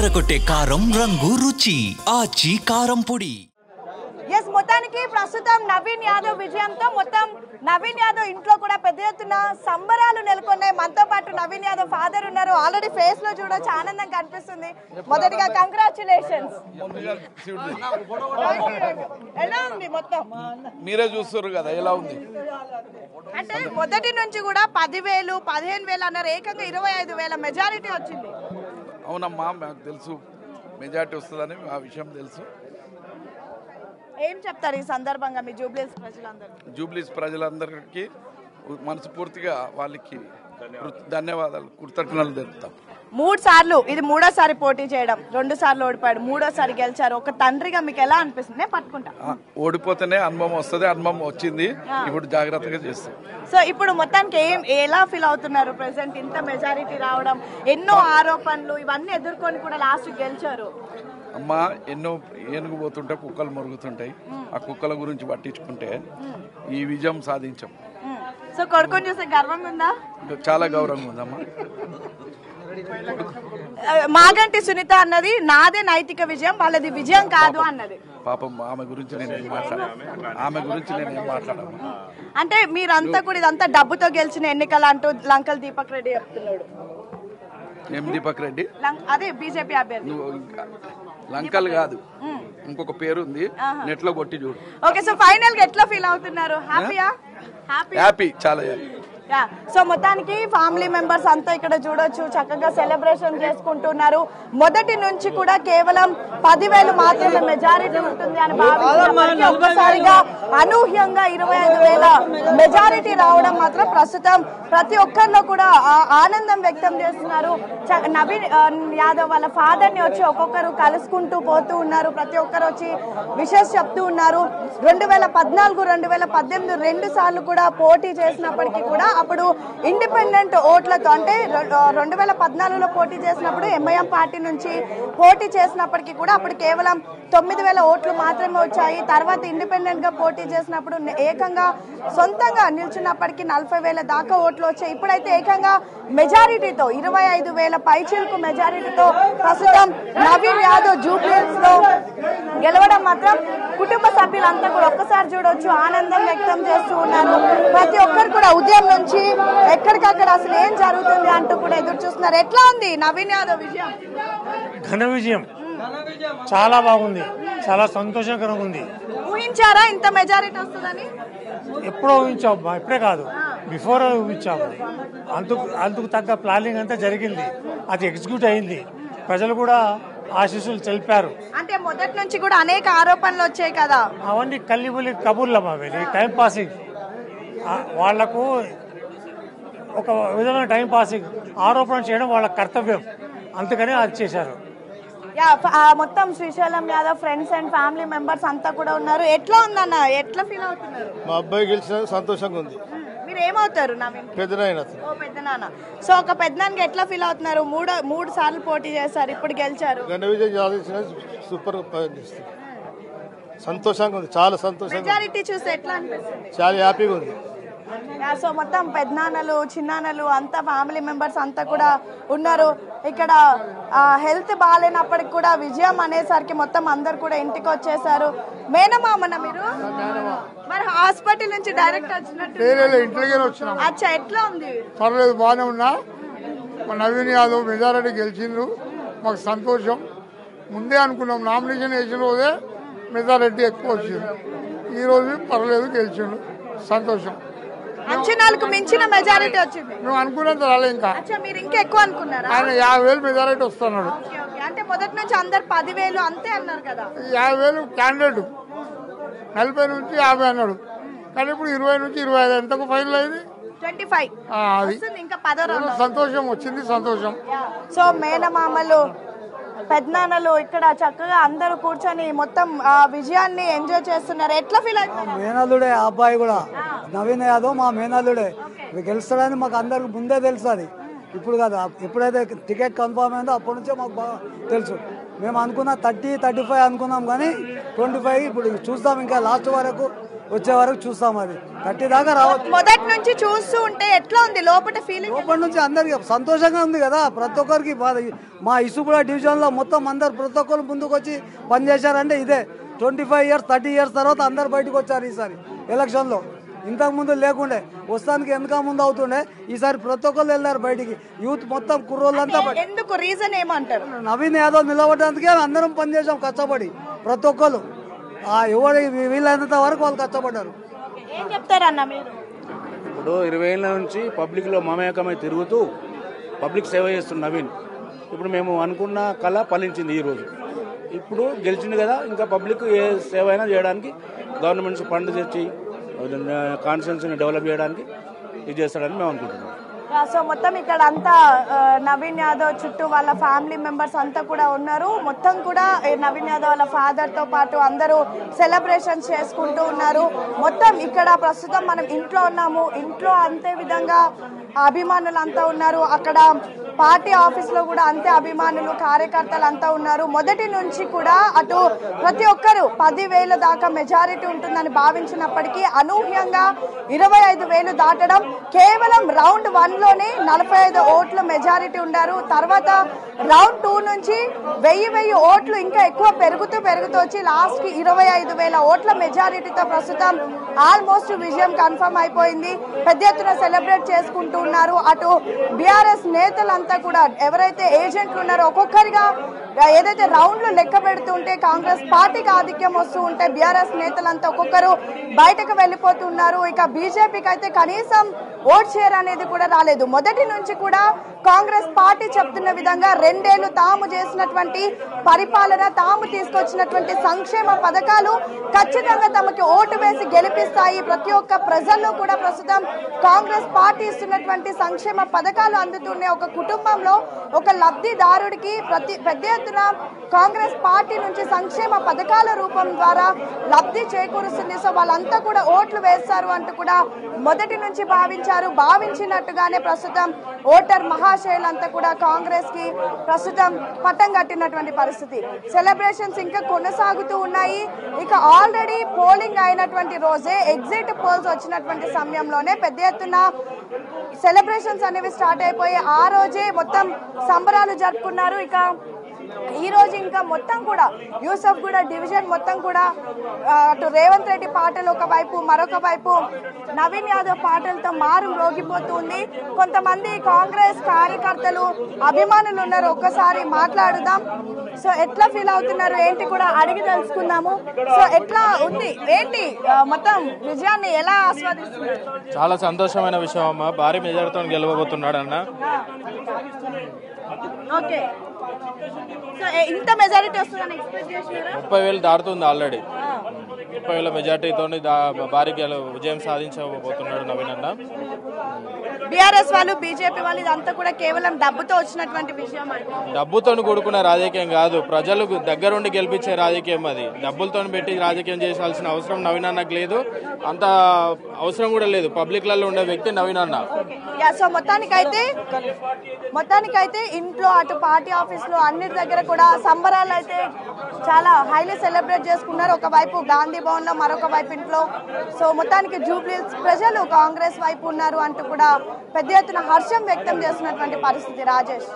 అదరగొట్టే కారం రంగు రుచి ఆచి కారం పొడి. ఎస్ మొత్తానికి ప్రస్తుతం నవీన్ యాదవ్ విజయంతో మొత్తం నవీన్ యాదవ్ ఇంట్లో కూడా పెద్ద ఎత్తున సంబరాలు నెలకొన్నాయి. మనతో పాటు నవీన్ యాదవ్ ఫాదర్ ఉన్నారు. ఆల్రెడీ ఫేస్ లో చూడొచ్చు, ఆనందం కనిపిస్తుంది. మొదటిగా కంగ్రాచులేషన్స్. ఎలా ఉంది మొత్తం? మీరే చూస్తారు కదా ఎలా ఉంది అంటే మొదటి నుంచి కూడా 10,000 15,000 అన్నారు, ఏకంగా 25,000 మెజారిటీ వచ్చింది. అవునమ్మా, మాకు తెలుసు మెజారిటీ వస్తుందని ఆ విషయం తెలుసు. ఏం చెప్తారు ఈ సందర్భంగా మీ జూబ్లీస్ ప్రజలందరికీ? జూబ్లీస్ ప్రజలందరికీ మనస్ఫూర్తిగా వాళ్ళకి ధన్యవాదాలు, కృతజ్ఞతలు తెలుపుతాం. 3 సార్లు, ఇది 3వ పోటీ చేయడం, 2 సార్లు ఓడిపోయాడు, 3వసారి గెలిచారు. ఒక తండ్రిగా మీకు ఎలా అనిపిస్తుంది? నేను పట్టుకుంటా. ఓడిపోతేనే అనుభవం వస్తుంది, అనుభవం వచ్చింది, ఇప్పుడు జాగ్రత్తగా చేస్తాం. సో ఇప్పుడు మొత్తానికి ఎలా ఫీల్ అవుతున్నారు? ప్రెసెంట్ ఇంత మెజారిటీ రావడం, ఎన్నో ఆరోపణలు ఇవన్నీ ఎదుర్కొని కూడా లాస్ట్ గెలిచారు. అమ్మా, ఎన్నో ఏనుగు పోతుంటే కుక్కలు మురుగుతుంటాయి. ఆ కుక్కల గురించి పట్టించుకుంటే ఈ విజయం సాధించాం. సో కొడుకుని చూస్తే గర్వంగా ఉందా? చాలా గౌరవంగా ఉందమ్మా. మాగంటి సునీత అన్నది నాదే నైతిక విజయం, వాళ్ళది విజయం కాదు అన్నది. పాపం ఆమె గురించి నేనేం మాట్లాడాను. అంటే మీరంతా కూడా ఇదంతా డబ్బుతో గెలిచిన ఎన్నికలు అంటూ లంకల్ దీపక్ రెడ్డి చెప్తున్నాడు. ఏం దీపక్ రెడ్డి? అదే బీజేపీ అభ్యర్థి. లంకల్ కాదు, ఇంకొక పేరు ఉంది, నెట్ లో కొట్టి చూడు. ఓకే, సో ఫైనల్ గా ఎట్లా ఫీల్ అవుతున్నారు? హ్యాపీయా? హ్యాపీ, చాలా హ్యాపీ. సో మొత్తానికి ఫ్యామిలీ మెంబర్స్ అంతా ఇక్కడ చూడొచ్చు, చక్కగా సెలబ్రేషన్ చేసుకుంటున్నారు. మొదటి నుంచి కూడా కేవలం 10,000 మాత్రమే మెజారిటీ ఉంటుంది అని భావించినప్పటికీ ఒక్కసారిగా అనూహ్యంగా 25,000 మెజారిటీ రావడం మాత్రం ప్రస్తుతం ప్రతి ఒక్కరిలో కూడా ఆనందం వ్యక్తం చేస్తున్నారు. నవీన్ యాదవ్ వాళ్ళ ఫాదర్ ని వచ్చి ఒక్కొక్కరు కలుసుకుంటూ పోతూ ఉన్నారు. ప్రతి ఒక్కరు వచ్చి విషెస్ చెప్తూ ఉన్నారు. 2014, 2018 2 సార్లు కూడా పోటీ చేసినప్పటికీ కూడా అప్పుడు ఇండిపెండెంట్ ఓట్లతో, అంటే 2014లో పోటీ చేసినప్పుడు ఎంఐఎం పార్టీ నుంచి పోటీ చేసినప్పటికీ కూడా అప్పుడు కేవలం 9,000 ఓట్లు మాత్రమే వచ్చాయి. తర్వాత ఇండిపెండెంట్ గా పోటీ చేసినప్పుడు ఏకంగా సొంతంగా నిల్చున్నప్పటికీ 40,000 దాకా ఓట్లు వచ్చాయి. ఇప్పుడైతే ఏకంగా మెజారిటీతో 25,000 పైచిలకు మెజారిటీతో ప్రస్తుతం నవీన్ యాదవ్ జూబ్లీస్ లో గెలవడం మాత్రం కుటుంబ సభ్యులంతా కూడా ఒక్కసారి చూడొచ్చు, ఆనందం వ్యక్తం చేస్తూ ఉన్నారు. ప్రతి ఒక్కరు కూడా ఉదయం నుంచి ఎక్కడికక్కడ అసలు ఏం జరుగుతుంది అంటూ కూడా ఎదురు చూస్తున్నారు. ఎట్లా ఉంది నవీన్ యాదవ్ విజయం? ఘన విజయం, చాలా బాగుంది, చాలా సంతోషకరంగా ఉంది. ఊహించారా ఇంత మెజారిటీ వస్తుందని? ఎప్పుడో ఊహించాం, ఇప్పుడే కాదు, బిఫోర్ ఊహించాము. అందుకు తగ్గ ప్లానింగ్ అంతా జరిగింది, అది ఎగ్జిక్యూట్ అయింది. ప్రజలు కూడా ఆశీస్సులు తెలిపారు. అంటే మొదటి నుంచి కూడా అనేక ఆరోపణలు వచ్చాయి కదా, అవన్నీ కల్లిబుల్లి కబుర్లమ్మా, టైం పాసింగ్. వాళ్లకు ఒక విధమైన టైం పాసింగ్, ఆరోపణ చేయడం వాళ్ళ కర్తవ్యం, అందుకని అది చేశారు. మొత్తం Srisailam Yadav friends and family members అంతా కూడా ఉన్నారు. ఎట్లా ఉందన్న, ఎట్లా ఫీల్ అవుతున్నారు? మా అబ్బాయి గెలిచిన సంతోషంగా ఉంది. మీరు ఏమవుతారు నవీన్? పెద్దనాయన. ఓ పెద్దనాన్న. సో ఒక పెద్దనాన్నకి ఎట్లా ఫీల్ అవుతున్నారు? మూడు సార్లు పోటీ చేశారు, ఇప్పుడు గెలిచారు. ఘన విజయం సాధించిన సూపర్ సంతోషంగా ఉంది, చాలా సంతోషంగా. మెజారిటీ చూస్తే ఎట్లా అనిపిస్తుంది? చాలా హ్యాపీగా ఉంది. సో మొత్తం పెద్దనాన్నలు చిన్నాన్నలు అంతా ఫ్యామిలీ మెంబర్స్ అంతా కూడా ఉన్నారు ఇక్కడ. హెల్త్ బాగాలేనప్పటికి కూడా విజయం అనేసరికి మొత్తం అందరు కూడా ఇంటికి వచ్చేసారు. మేనమామన మీరు? మరి హాస్పిటల్ నుంచి డైరెక్ట్ వచ్చినట్టు? ఇంట్లోనే వచ్చినాం. అచ్చా, ఎట్లా ఉంది? పర్లేదు, బాగానే ఉన్నా. మా నవీన్ యాదవ్ మెజారిటీ గెలిచిండ్రు, మాకు సంతోషం. ముందే అనుకున్నాం, నామినేషన్ వేసిన రోజే మెజారిటీ ఎక్కువ వచ్చింది. ఈ రోజు పర్లేదు, గెలిచిండు, సంతోషం. అంచనాలకు మించిన మెజారిటీ వచ్చింది. నువ్వు అనుకున్నంత రాలే. ఇంకా మీరు ఇంకా ఎక్కువ అనుకున్నారా? ఆయన 50,000 మెజారిటీ వస్తున్నాడు. అంటే మొదటి నుంచి అందరు 10,000 అంతే అన్నారు కదా. 50,000 క్యాండిడేట్, 40 నుంచి 50 అన్నాడు, కానీ ఇప్పుడు 20 నుంచి 25 ఎంతకు ఫైనల్ అయింది? 25. అది ఇంకా 10 సంతోషం వచ్చింది, సంతోషం. సో మేనమామలు పెద్దనాన్నలు ఇక్కడ చక్కగా అందరూ కూర్చొని మొత్తం విజయాన్ని ఎంజాయ్ చేస్తున్నారు. ఎట్లా ఫీల్ అవుతుంది? మేనల్లుడే ఆ అబ్బాయి కూడా, నవీన్ యాదవ్ మా మేనల్లుడే. గెలుస్తాడని మాకు అందరికి ముందే తెలుసు. అది ఇప్పుడు కదా, ఎప్పుడైతే టికెట్ కన్ఫర్మ్ అయిందో అప్పటి నుంచే మాకు బాగా తెలుసు. మేము అనుకున్న 30-35 అనుకున్నాం, కానీ 25. ఇప్పుడు చూస్తాం, ఇంకా లాస్ట్ వరకు వచ్చే వరకు చూస్తాం. అది 30 దాకా రావచ్చు. మొదటి నుంచి చూస్తూ ఉంటే ఎట్లా ఉంది లోపల ఫీలింగ్? లోపల నుంచి అందరికి సంతోషంగా ఉంది కదా. ప్రతి ఒక్కరికి మా ఇసుపుడ డివిజన్ లో మొత్తం అందరు ప్రతి ఒక్కరు ముందుకు వచ్చి పనిచేశారంటే ఇదే 25 years 30 years తర్వాత అందరు బయటకు వచ్చారు ఈసారి ఎలక్షన్ లో. ఇంతకు ముందు లేకుండే వస్తానికి వెనక ముందు అవుతుండే, ఈసారి ప్రతి ఒక్కరు వెళ్ళారు బయటికి. యూత్ మొత్తం కుర్రోళ్ళంతా. ఎందుకు రీజన్ ఏమంటారు? నవీన్ యాదవ్ నిలబడడానికి అందరం పనిచేసాం కష్టపడి. ప్రతి ఒక్కరు ఎవరు వీలైనంత వరకు వాళ్ళు కష్టపడ్డారు. ఏం చెప్తారన్న మీరు? ఇప్పుడు 20 ఏళ్ళ నుంచి పబ్లిక్ లో మమేకమై తిరుగుతూ పబ్లిక్ సేవ చేస్తున్న నవీన్ ఇప్పుడు మేము అనుకున్న కళ ఫలించింది. ఈ రోజు ఇప్పుడు గెలిచింది కదా, ఇంకా పబ్లిక్ ఏ సేవ అయినా చేయడానికి గవర్నమెంట్స్ ఫండ్ తెచ్చి కాన్స్టిట్యున్సీని డెవలప్ చేయడానికి ఇది చేస్తాడని మేము అనుకుంటున్నాం. సో మొత్తం ఇక్కడ అంతా నవీన్ యాదవ్ చుట్టూ వాళ్ళ ఫ్యామిలీ మెంబర్స్ అంతా కూడా ఉన్నారు. మొత్తం కూడా నవీన్ యాదవ్ వాళ్ళ ఫాదర్ తో పాటు అందరూ సెలబ్రేషన్స్ చేసుకుంటూ ఉన్నారు. మొత్తం ఇక్కడ ప్రస్తుతం మనం ఇంట్లో ఉన్నాము. ఇంట్లో అంతే విధంగా అభిమానులు అంతా ఉన్నారు. అక్కడ పార్టీ ఆఫీస్ లో కూడా అంతే అభిమానులు కార్యకర్తలు అంతా ఉన్నారు. మొదటి నుంచి కూడా అటు ప్రతి ఒక్కరు 10,000 దాకా మెజారిటీ ఉంటుందని భావించినప్పటికీ అనూహ్యంగా 25,000 దాటడం, కేవలం రౌండ్ 1 లోనే 45 ఓట్ల మెజారిటీ ఉన్నారు. తర్వాత రౌండ్ 2 నుంచి 1000 ఓట్లు ఇంకా ఎక్కువ పెరుగుతూ వచ్చి లాస్ట్ కి 25,000 ఓట్ల మెజారిటీతో ప్రస్తుతం ఆల్మోస్ట్ విజయం కన్ఫర్మ్ అయిపోయింది. పెద్ద ఎత్తున సెలబ్రేట్ చేసుకుంటూ ఉన్నారు. అటు బీఆర్ఎస్ నేతలంతా కూడా ఎవరైతే ఏజెంట్లు ఉన్నారో ఒక్కొక్కరిగా ఏదైతే రౌండ్లు లెక్క పెడుతుంటే కాంగ్రెస్ పార్టీకి ఆధిక్యం వస్తూ ఉంటే బీఆర్ఎస్ నేతలంతా ఒక్కొక్కరు బయటకు వెళ్లిపోతున్నారు. ఇక బీజేపీకి అయితే కనీసం ఓట్ షేర్ అనేది కూడా రాలేదు. మొదటి నుంచి కూడా కాంగ్రెస్ పార్టీ చెప్తున్న విధంగా 2 ఏళ్లు తాము చేసినటువంటి పరిపాలన, తాము తీసుకొచ్చినటువంటి సంక్షేమ పథకాలు ఖచ్చితంగా తమకి ఓటు వేసి గెలిపిస్తాయి. ప్రతి ఒక్క ప్రజల్లో కూడా ప్రస్తుతం కాంగ్రెస్ పార్టీ ఇస్తున్నటువంటి సంక్షేమ పథకాలు అందుతున్నాయి. ఒక కుటుంబంలో ఒక లబ్ధిదారుడికి పెద్ద ఎత్తున కాంగ్రెస్ పార్టీ నుంచి సంక్షేమ పథకాల రూపం ద్వారా లబ్ధి చేకూరుస్తుంది. సో వాళ్ళంతా కూడా ఓట్లు వేస్తారు అంటూ కూడా మొదటి నుంచి భావించినట్టుగానే ప్రస్తుతం ఓటర్ మహాశయులంతా కూడా కాంగ్రెస్ కి ప్రస్తుతం పట్టం కట్టినటువంటి పరిస్థితి. సెలబ్రేషన్స్ ఇంకా కొనసాగుతూ ఉన్నాయి. ఇక ఆల్రెడీ పోలింగ్ అయినటువంటి రోజే ఎగ్జిట్ పోల్స్ వచ్చినటువంటి సమయంలోనే పెద్ద ఎత్తున సెలబ్రేషన్స్ అనేవి స్టార్ట్ అయిపోయి ఆ రోజే మొత్తం సంబరాలు జరుపుకున్నారు. ఇక ఈ రోజు ఇంకా మొత్తం కూడా యూసఫ్ కూడా డివిజన్ మొత్తం కూడా అటు రేవంత్ రెడ్డి పాటలు ఒకవైపు, మరొక వైపు నవీన్ యాదవ్ పాటలతో మారు మ్రోగిపోతుంది. కొంతమంది కాంగ్రెస్ కార్యకర్తలు అభిమానులు ఉన్నారు, ఒక్కసారి మాట్లాడుదాం. సో ఎట్లా ఫీల్ అవుతున్నారు ఏంటి కూడా అడిగి తెలుసుకుందాము. సో ఎట్లా ఉంది ఏంటి మొత్తం విజయాన్ని ఎలా ఆస్వాదిస్తున్నారు? చాలా సంతోషమైన విషయం అమ్మా, భారీ మెజారిటీతో గెలవబోతున్నాడు అన్న. ఓకే, సో ఇంత మెజారిటీ వస్తుందని ఎక్స్పెక్ట్ చేశారా? 30,000 దాటుతుంది ఆల్రెడీ. 30,000 మెజార్టీతో భారీ విజయం సాధించబోతున్నాడు నవీన్ అన్న. బీఆర్ఎస్ వాళ్ళు, బీజేపీ వాళ్ళు ఇదంతా కూడా కేవలం డబ్బుతో వచ్చినటువంటి విషయం. డబ్బుతో కూడుకున్న రాజకీయం కాదు, ప్రజలు దగ్గరుండి గెలిపించే రాజకీయం అది. డబ్బులతో పెట్టి రాజకీయం చేయాల్సిన అవసరం నవీన్ అన్నకు లేదు, అంత అవసరం కూడా లేదు. పబ్లిక్ లలో ఉండే వ్యక్తి నవీన్ అన్న. సో మొత్తానికైతే ఇంట్లో అటు పార్టీ ఆఫీస్ లో అన్నిటి దగ్గర కూడా సంబరాలు అయితే చాలా హైలీ సెలబ్రేట్ చేసుకున్నారు. ఒకవైపు గాంధీ భవన్ లో, మరొక వైపు ఇంట్లో. సో మొత్తానికి జూబ్లీహిల్స్ ప్రజలు కాంగ్రెస్ వైపు ఉన్నారు అంటూ కూడా పెద్ద ఎత్తున హర్షం వ్యక్తం చేస్తున్నటువంటి పరిస్థితి. రాజేష్.